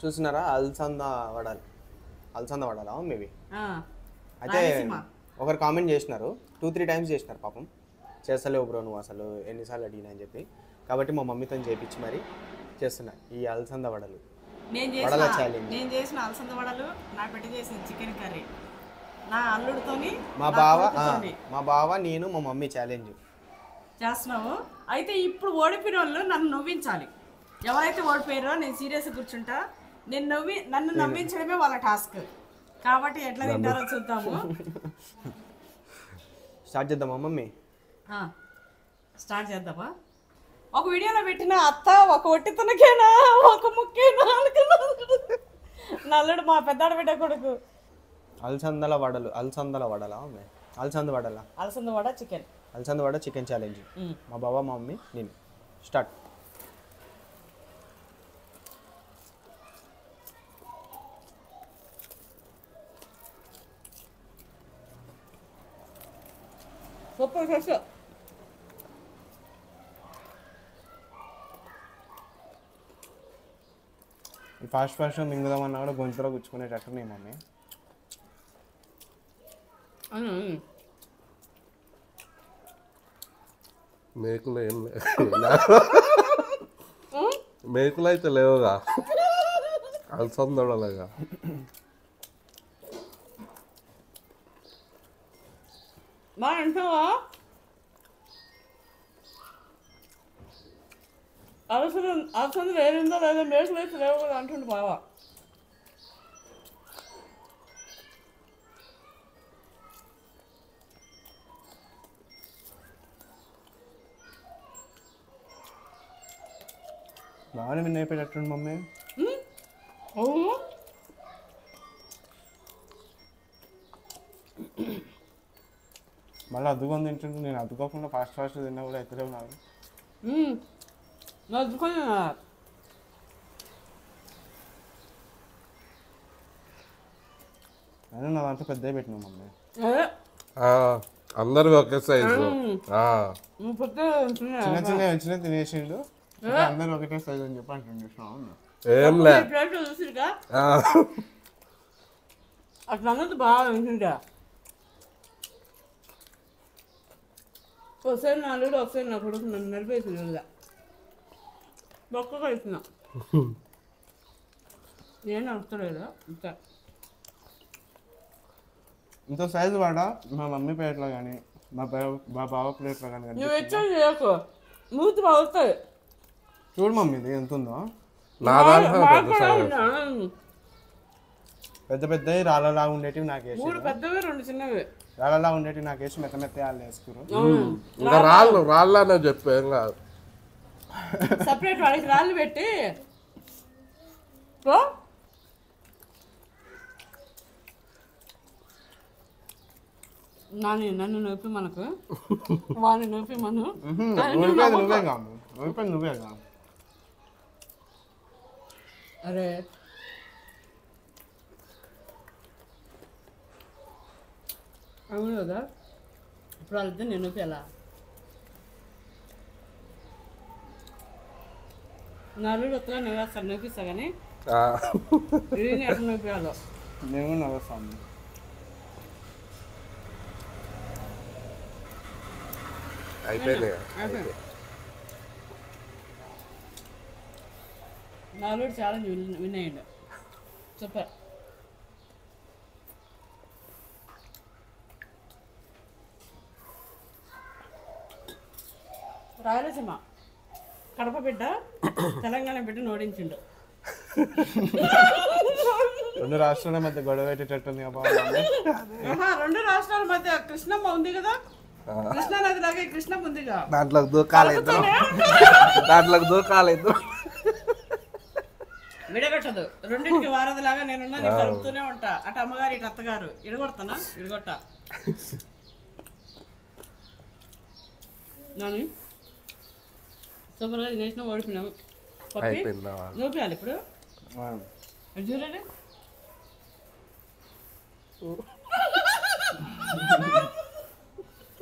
చూసినారా అలసంద వడాలా మేబీ. అయితే రాయలసీమ. ఒకరు కామెంట్ చేసినారు, 2-3 టైమ్స్ చేసినారు పాపం, చేస్తలేవు బ్రో నువ్వు అసలు ఎన్నిసార్లు అడిగినా అని చెప్పి. కాబట్టి మా మమ్మీతో చేయించి మరి చేస్తున్నా ఈ అలసంద వడలు. వడల ఛాలెంజ్. నేను చేసిన అలసంద వడలు, నా పెట్టి చేసిన చికెన్ కర్రీ, నా అల్లుడితోని మా బావ నేను మా మమ్మీ ఛాలెంజ్ చేస్తున్నావు. అయితే ఇప్పుడు ఓడిపోయిన వాళ్ళు నన్ను నవ్వించాలి. ఎవరైతే ఓడిపోయారో నేను సీరియస్గా కూర్చుంటా. నన్ను నవ్వించడమే వాళ్ళ టాస్క్. కాబట్టి ఎట్లా తింటారో చూద్దాము. స్టార్ట్ చేద్దామా మమ్మీ? స్టార్ట్ చేద్దామా? ఒక వీడియోలో పెట్టిన అత్త ఒక ఒట్టి తునకేనా ఒక ముక్కేనా అనుకున్నాను. నల్లుడు మా పెద్దాడ బిడ్డ కొడుకు. అలసంద వడలా మమ్మీ? అలసంద వడ చికెన్. అలసంద వడ చికెన్ ఛాలెంజ్. మా బావ మా మమ్మీ నేను. స్టార్ట్. Super fresh. ఫాస్ట్ మింగుదామన్నా కూడా గొంతులో గుచ్చుకునేటట్టున్నాయి మమ్మీ. మేకులు ఏం మేకులు అయితే లేవుగా, అలసందడలేగా. బాగా అంటావా? అలసంద వేరిందో లేదో మేకులు వేసి లేవు కదా అంటుండు బావా. బాగానే విన్ అయిపోయేటట్టుండి మమ్మీ. అవును. మళ్ళీ అద్దుకొని తింటుంటే నేను అద్దుకోకుండా ఫాస్ట్ తిన్నా కూడా ఎక్కడే నాకు. అద్దుకొని అయినా నా దాంట్లో పెద్దగా పెట్టినా మమ్మీ. అందరు ఒకే సైజు. చిన్న తినేసిండు, అందరూ ఒకటే సైజు అని చెప్పి అంటుండే. ఏం లే చూసిగా అట్లా అన్నది బాగా వింటుంటా. ఒకసారి నా అల్లుడు ఒకసారి నా కొడుకు నన్ను నడిపేసి లేదా బొక్కగా ఇస్తున్నా. నేను అర్థలేదు ఇంకా ఇంత సైజు వాడా మా మమ్మీ ప్లేట్లో కానీ మా బావ ప్లేట్లో కానీ. నువ్వు ఎచ్చా చేయకు, మూతి బాగా వస్తుంది. చూడు మమ్మీ ఇది ఎంత ఉందో. పెద్దవి రాళ్ళలా ఉండేటివి నాకు వేసి, 3 పెద్దవి 2 చిన్నవి. రాళ్ళలా ఉండేటివి నాకు వేసి మెత్త వాళ్ళు వేసుకురు. ఇంకా రాళ్ళనే చెప్పు, ఏం కాదు. సపరేట్ వాడికి రాళ్ళు పెట్టి నన్ను నొప్పి మనకు వాడిని నొప్పి మనం నువ్వే అరే అవును కదా. ఇప్పుడు వాళ్ళిద్దరు నేను నొప్పి ఎలా నలుగురు వస్తా నువ్వు వేస్తాను నొప్పిస్తా కానీ ఎట్లా నొప్పియాలో నేను నవ్వుస్తాను. నలుగురు చాలా విన్ అయ్యిండు. సూపర్. రాయలసీమ కడప బిడ్డ తెలంగాణ బిడ్డ ఓడించిండు. 2 రాష్ట్రాల మధ్య గొడవ పెట్టేటట్టుంది. 2 రాష్ట్రాల మధ్య కృష్ణమ్మ ఉంది కదా, కృష్ణా నది లాగే కృష్ణమ్మ ఉందిగా, దాంట్లోకి దూకాలేదు. విడగొట్టదు. రెండింటికి వారధిలాగా నేనున్నా, నీకు కలుపుతూనే ఉంటా. అటు అమ్మగారు ఇటు అత్తగారు. ఇడగొడతానా? ఇడగొట్ట నాని సూపర్గా తినేసిన ఓడిపోయినాము. నూపియాలి ఇప్పుడు చూడండి.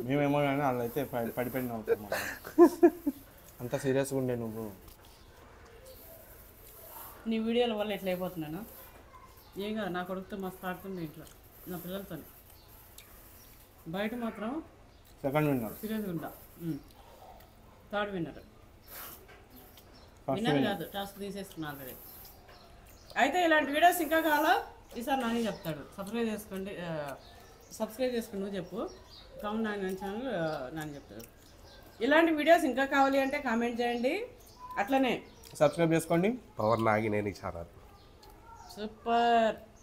మేమేమో కానీ వాళ్ళు అయితే పడిపోయిన అంత సీరియస్గా ఉండే నువ్వు. నీ వీడియోల వల్ల ఎట్లా అయిపోతున్నాను ఏం కాదు నా కొడుకుతో మస్తు ఆడుతుంది ఇంట్లో నా పిల్లలతో బయట మాత్రం సెకండ్ విన్నర్ సీరియస్గా ఉంటా థర్డ్ విన్నర్ విన్నర్ కాదు టాస్క్ తీసేసుకున్నా ఆల్రెడీ అయితే ఇలాంటి వీడియోస్ ఇంకా కావాలా ఈసారి నాని చెప్తాడు సబ్స్క్రైబ్ చేసుకోండి నువ్వు చెప్పు కామన్ నాని ఛానల్ నాని చెప్తాడు ఇలాంటి వీడియోస్ ఇంకా కావాలి అంటే కామెంట్ చేయండి అట్లనే సబ్స్క్రైబ్ చేసుకోండి పవర్ నాగి నేను ఛానల్ సూపర్